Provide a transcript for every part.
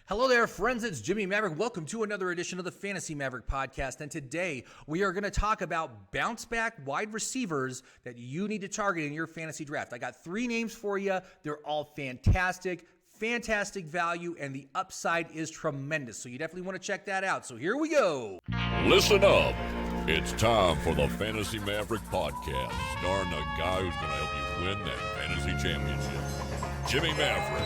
Hello there, friends. It's Jimmy Maverick. Welcome to another edition of the Fantasy Maverick podcast. And today we are going to talk about bounce-back wide receivers that you need to target in your fantasy draft. I got three names for you. They're all fantastic value, and the upside is tremendous. So you definitely want to check that out. So here we go. Listen up. It's time for the Fantasy Maverick podcast, starring the guy who's going to help you win that fantasy championship, Jimmy Maverick.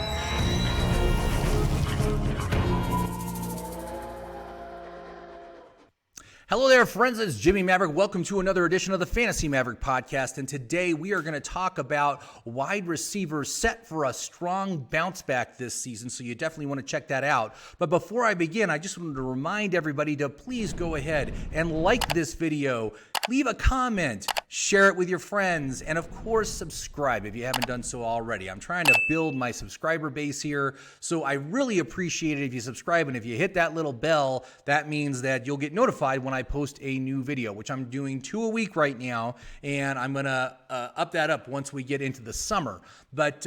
Hello there, friends. It's Jimmy Maverick. Welcome to another edition of the Fantasy Maverick podcast. And today we are going to talk about wide receivers set for a strong bounce back this season. So you definitely want to check that out. But before I begin, I just wanted to remind everybody to please go ahead and like this video, leave a comment, share it with your friends, and of course, subscribe if you haven't done so already. I'm trying to build my subscriber base here, so I really appreciate it if you subscribe, and if you hit that little bell, that means that you'll get notified when I post a new video, which I'm doing 2 a week right now, and I'm going to up that up once we get into the summer. But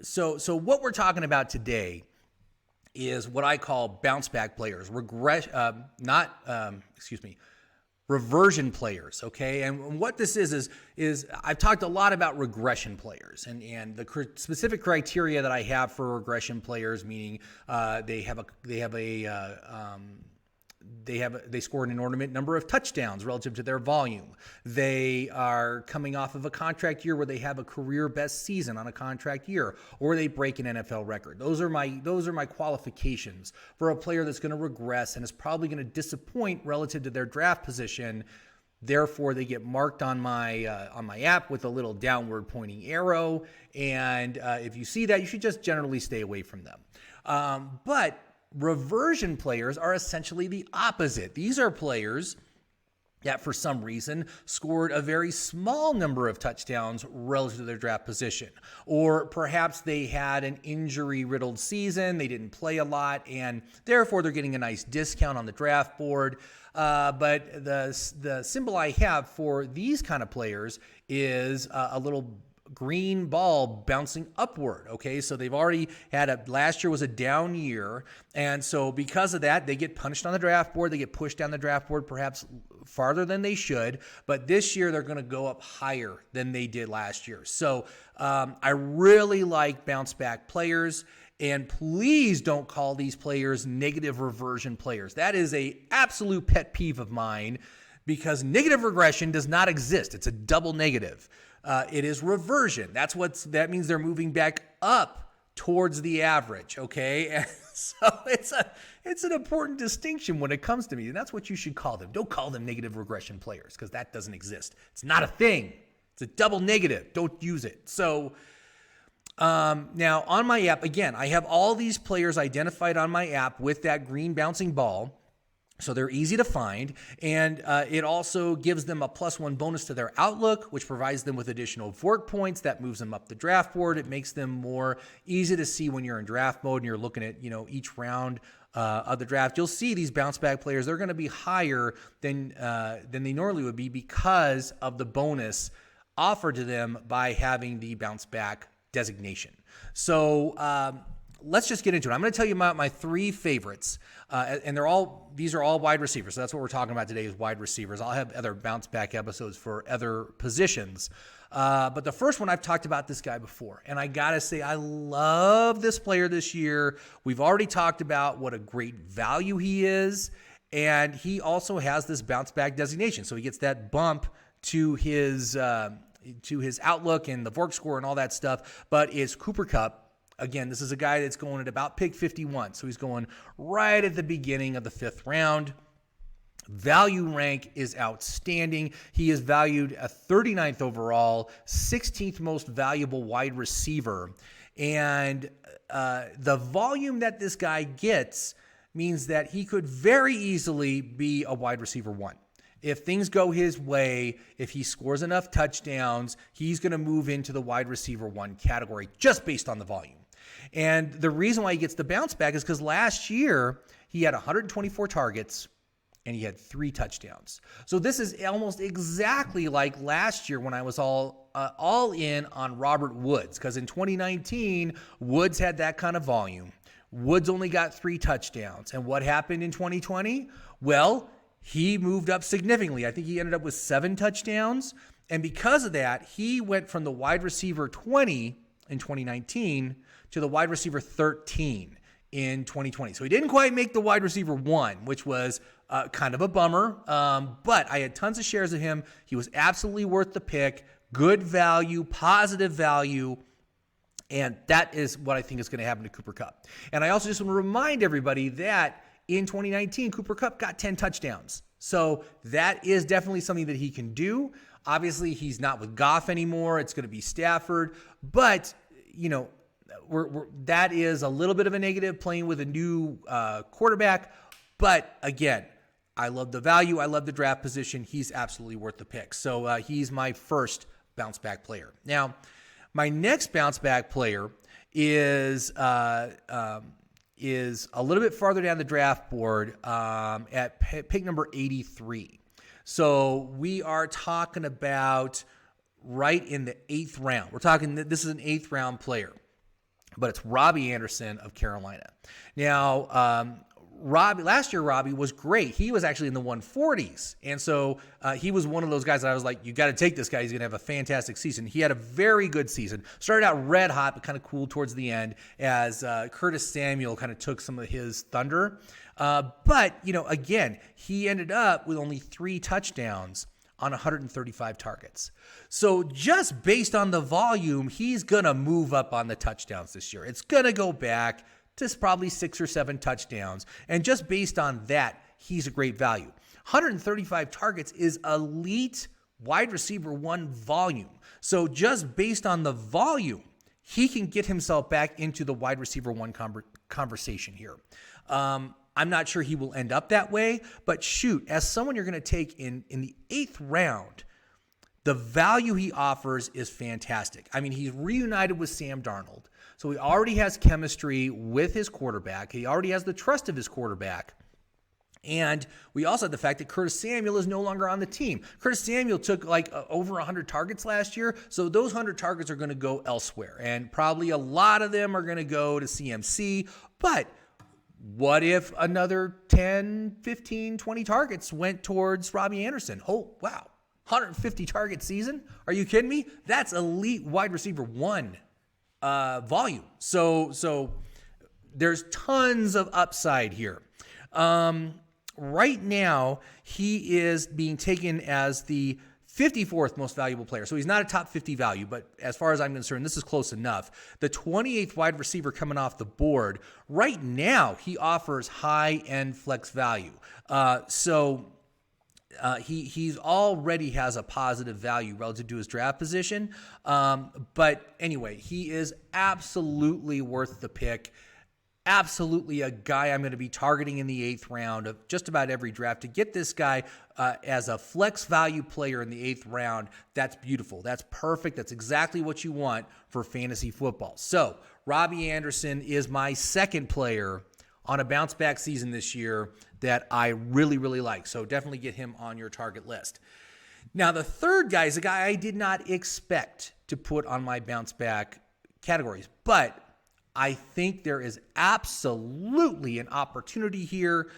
so what we're talking about today is what I call bounce back players, reversion players, okay? And what this is I've talked a lot about regression players and the specific criteria that I have for regression players, meaning they score an inordinate number of touchdowns relative to their volume. They are coming off of a contract year where they have a career best season on a contract year, or they break an NFL record. Those are my qualifications for a player that's going to regress and is probably going to disappoint relative to their draft position. Therefore, they get marked on my app with a little downward pointing arrow. And if you see that, you should just generally stay away from them. But reversion players are essentially the opposite. These are players that for some reason scored a very small number of touchdowns relative to their draft position. Or perhaps they had an injury-riddled season, they didn't play a lot, and therefore they're getting a nice discount on the draft board. But the symbol I have for these kind of players is a little green ball bouncing upward. Okay, so they've already had last year was a down year, and so because of that, they get punished on the draft board. They get pushed down the draft board perhaps farther than they should, but this year they're going to go up higher than they did last year. So I really like bounce back players. And please don't call these players negative reversion players. That is a absolute pet peeve of mine, because negative regression does not exist. It's a double negative. It is reversion. That means they're moving back up towards the average, okay? And so it's an important distinction when it comes to me, and that's what you should call them. Don't call them negative regression players, because that doesn't exist. It's not a thing. It's a double negative. Don't use it. So now on my app, again, I have all these players identified on my app with that green bouncing ball. So they're easy to find, and it also gives them a +1 bonus to their outlook, which provides them with additional VORC points. That moves them up the draft board. It makes them more easy to see when you're in draft mode and you're looking at each round of the draft. You'll see these bounce back players. They're going to be higher than they normally would be because of the bonus offered to them by having the bounce back designation. So let's just get into it. I'm going to tell you about my three favorites, and these are all wide receivers. So that's what we're talking about today is wide receivers. I'll have other bounce back episodes for other positions. But the first one, I've talked about this guy before, and I got to say I love this player this year. We've already talked about what a great value he is, and he also has this bounce back designation. So he gets that bump to his outlook and the VORC score and all that stuff, but it's Cooper Kupp. Again, this is a guy that's going at about pick 51, so he's going right at the beginning of the 5th round. Value rank is outstanding. He is valued a 39th overall, 16th most valuable wide receiver. And the volume that this guy gets means that he could very easily be a wide receiver 1. If things go his way, if he scores enough touchdowns, he's going to move into the wide receiver 1 category just based on the volume. And the reason why he gets the bounce back is because last year he had 124 targets and he had 3 touchdowns. So this is almost exactly like last year when I was all in on Robert Woods, because in 2019, Woods had that kind of volume. Woods only got 3 touchdowns. And what happened in 2020? Well, he moved up significantly. I think he ended up with 7 touchdowns. And because of that, he went from the wide receiver 20 in 2019 to the wide receiver 13 in 2020. So he didn't quite make the wide receiver 1, which was kind of a bummer. But I had tons of shares of him. He was absolutely worth the pick. Good value, positive value. And that is what I think is going to happen to Cooper Kupp. And I also just want to remind everybody that in 2019, Cooper Kupp got 10 touchdowns. So that is definitely something that he can do. Obviously, he's not with Goff anymore. It's going to be Stafford. But, you know, that is a little bit of a negative playing with a new quarterback. But again, I love the value. I love the draft position. He's absolutely worth the pick. So he's my first bounce back player. Now, my next bounce back player is a little bit farther down the draft board at pick number 83. So we are talking about right in the 8th round. We're talking, this is an 8th round player, but it's Robbie Anderson of Carolina. Now, last year, Robbie was great. He was actually in the 140s. And so he was one of those guys that I was like, you got to take this guy. He's going to have a fantastic season. He had a very good season. Started out red hot, but kind of cooled towards the end as Curtis Samuel kind of took some of his thunder. But, you know, again, he ended up with only 3 touchdowns on 135 targets. So just based on the volume, he's going to move up on the touchdowns this year. It's going to go back to probably 6 or 7 touchdowns. And just based on that, he's a great value. 135 targets is elite wide receiver 1 volume. So just based on the volume, he can get himself back into the wide receiver 1 conversation here. I'm not sure he will end up that way, but shoot, as someone you're going to take in the 8th round, the value he offers is fantastic. I mean, he's reunited with Sam Darnold. So he already has chemistry with his quarterback. He already has the trust of his quarterback. And we also have the fact that Curtis Samuel is no longer on the team. Curtis Samuel took like over 100 targets last year. So those 100 targets are going to go elsewhere. And probably a lot of them are going to go to CMC. But what if another 10, 15, 20 targets went towards Robbie Anderson? Oh, wow. 150 target season? Are you kidding me? That's elite wide receiver 1 volume. So there's tons of upside here. Right now, he is being taken as the 54th most valuable player. So he's not a top 50 value, but as far as I'm concerned, this is close enough. The 28th wide receiver coming off the board. Right now, he offers high-end flex value. He's already has a positive value relative to his draft position. But anyway, he is absolutely worth the pick. Absolutely a guy I'm going to be targeting in the 8th round of just about every draft. To get this guy as a flex value player in the 8th round, that's beautiful. That's perfect. That's exactly what you want for fantasy football. So Robbie Anderson is my second player on a bounce back season this year that I really, really like. So definitely get him on your target list. Now, the third guy is a guy I did not expect to put on my bounce back categories, but I think there is absolutely an opportunity here.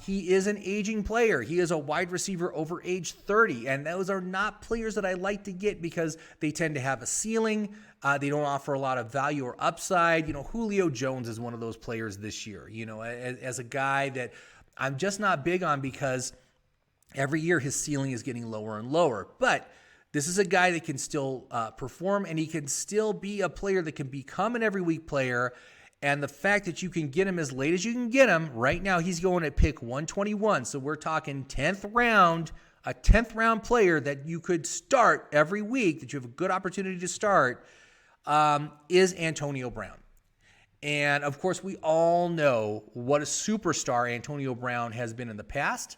He is an aging player. He is a wide receiver over age 30, and those are not players that I like to get because they tend to have a ceiling. They don't offer a lot of value or upside. You know, Julio Jones is one of those players this year, you know, as a guy that I'm just not big on because every year his ceiling is getting lower and lower. But this is a guy that can still perform, and he can still be a player that can become an every week player. And the fact that you can get him as late as you can get him, right now he's going at pick 121. So we're talking 10th round, a 10th round player that you could start every week, that you have a good opportunity to start, is Antonio Brown. And of course, we all know what a superstar Antonio Brown has been in the past.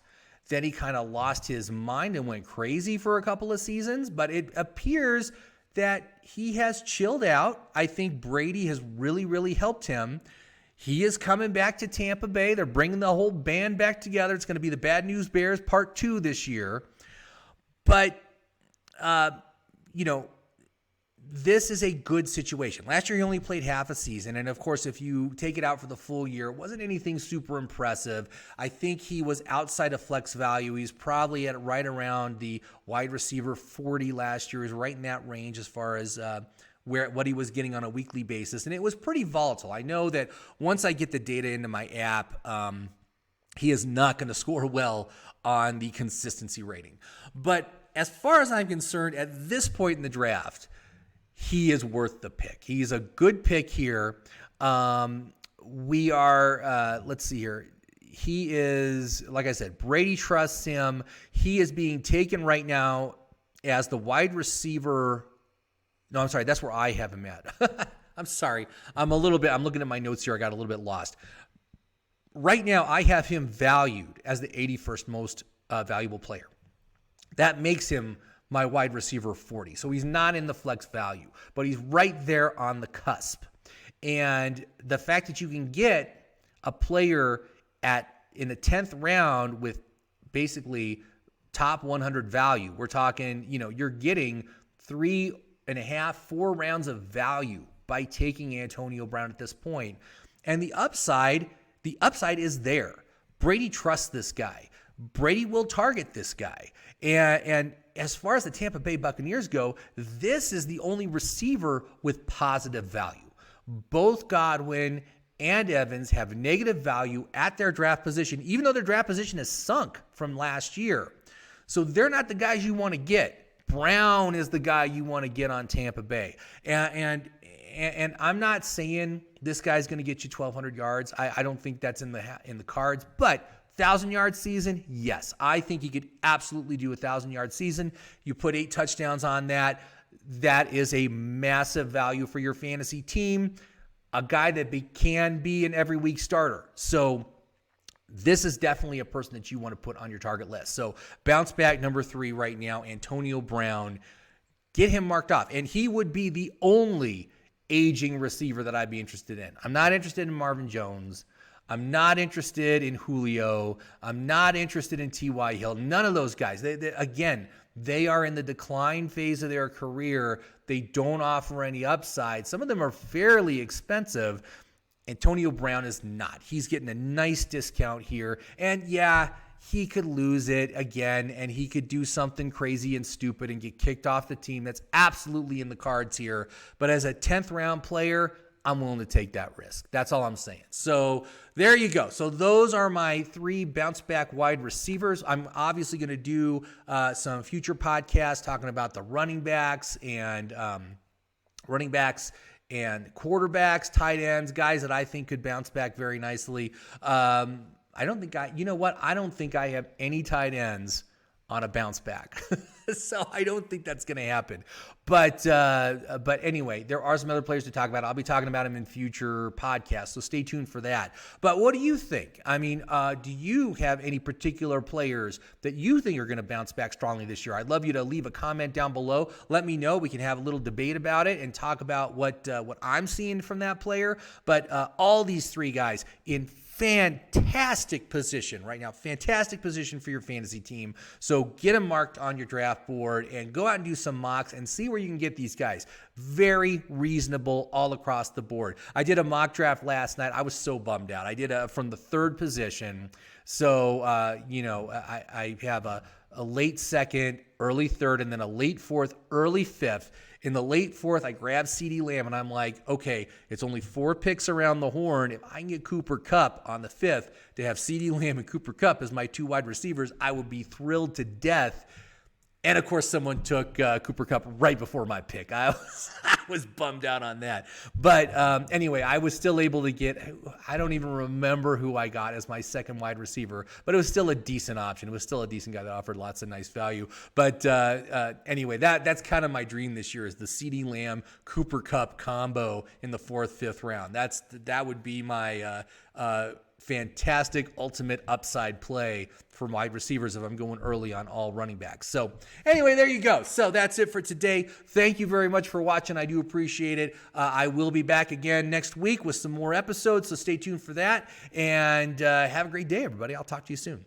Then he kind of lost his mind and went crazy for a couple of seasons, but it appears that he has chilled out. I think Brady has really, really helped him. He is coming back to Tampa Bay. They're bringing the whole band back together. It's going to be the Bad News Bears Part 2 this year. But, you know, this is a good situation. Last year, he only played half a season. And of course, if you take it out for the full year, it wasn't anything super impressive. I think he was outside of flex value. He's probably at right around the wide receiver 40 last year. He's right in that range as far as what he was getting on a weekly basis. And it was pretty volatile. I know that once I get the data into my app, he is not going to score well on the consistency rating. But as far as I'm concerned, at this point in the draft, he is worth the pick. He's a good pick here. We are, let's see here. He is, like I said, Brady trusts him. He is being taken right now as the wide receiver. No, I'm sorry. That's where I have him at. I'm sorry. I'm looking at my notes here. I got a little bit lost. Right now, I have him valued as the 81st most valuable player. That makes him my wide receiver 40. So he's not in the flex value, but he's right there on the cusp. And the fact that you can get a player in the 10th round with basically top 100 value, we're talking, you're getting 3.5, 4 rounds of value by taking Antonio Brown at this point. And the upside is there. Brady trusts this guy. Brady will target this guy. And as far as the Tampa Bay Buccaneers go, this is the only receiver with positive value. Both Godwin and Evans have negative value at their draft position, even though their draft position has sunk from last year. So they're not the guys you want to get. Brown is the guy you want to get on Tampa Bay. And I'm not saying this guy's going to get you 1,200 yards. I don't think that's in the cards. But 1,000-yard season, yes. I think he could absolutely do a 1,000-yard season. You put 8 touchdowns on that. That is a massive value for your fantasy team. A guy that can be an every week starter. So this is definitely a person that you want to put on your target list. So bounce back number 3 right now, Antonio Brown. Get him marked off. And he would be the only aging receiver that I'd be interested in. I'm not interested in Marvin Jones. I'm not interested in Julio. I'm not interested in T.Y. Hill. None of those guys. They are in the decline phase of their career. They don't offer any upside. Some of them are fairly expensive. Antonio Brown is not. He's getting a nice discount here. And yeah, he could lose it again, and he could do something crazy and stupid and get kicked off the team. That's absolutely in the cards here. But as a 10th round player, I'm willing to take that risk. That's all I'm saying. So there you go. So those are my 3 bounce back wide receivers. I'm obviously going to do some future podcasts talking about the running backs and quarterbacks, tight ends, guys that I think could bounce back very nicely. I don't think I have any tight ends on a bounce back. So I don't think that's going to happen. But anyway, there are some other players to talk about. I'll be talking about them in future podcasts, so stay tuned for that. But what do you think? I mean, do you have any particular players that you think are going to bounce back strongly this year? I'd love you to leave a comment down below. Let me know. We can have a little debate about it and talk about what I'm seeing from that player. But all these 3 guys in fantastic position right now. Fantastic position for your fantasy team. So get them marked on your draft board and go out and do some mocks and see where you can get these guys. Very reasonable all across the board. I did a mock draft last night. I was so bummed out. I did from the 3rd position. So, I have a late 2nd, early 3rd, and then a late 4th, early 5th. In the late 4th, I grabbed CeeDee Lamb, and I'm like, okay, it's only 4 picks around the horn. If I can get Cooper Kupp on the 5th to have CeeDee Lamb and Cooper Kupp as my 2 wide receivers, I would be thrilled to death. And, of course, someone took Cooper Kupp right before my pick. I was bummed out on that. But anyway, I was still able to get – I don't even remember who I got as my 2nd wide receiver. But it was still a decent option. It was still a decent guy that offered lots of nice value. But anyway, that's kind of my dream this year is the CeeDee Lamb, Cooper Kupp combo in the 4th, 5th round. That would be my fantastic ultimate upside play for wide receivers if I'm going early on all running backs. So anyway, there you go. So that's it for today. Thank you very much for watching. I do appreciate it. I will be back again next week with some more episodes, so stay tuned for that. And have a great day, everybody. I'll talk to you soon.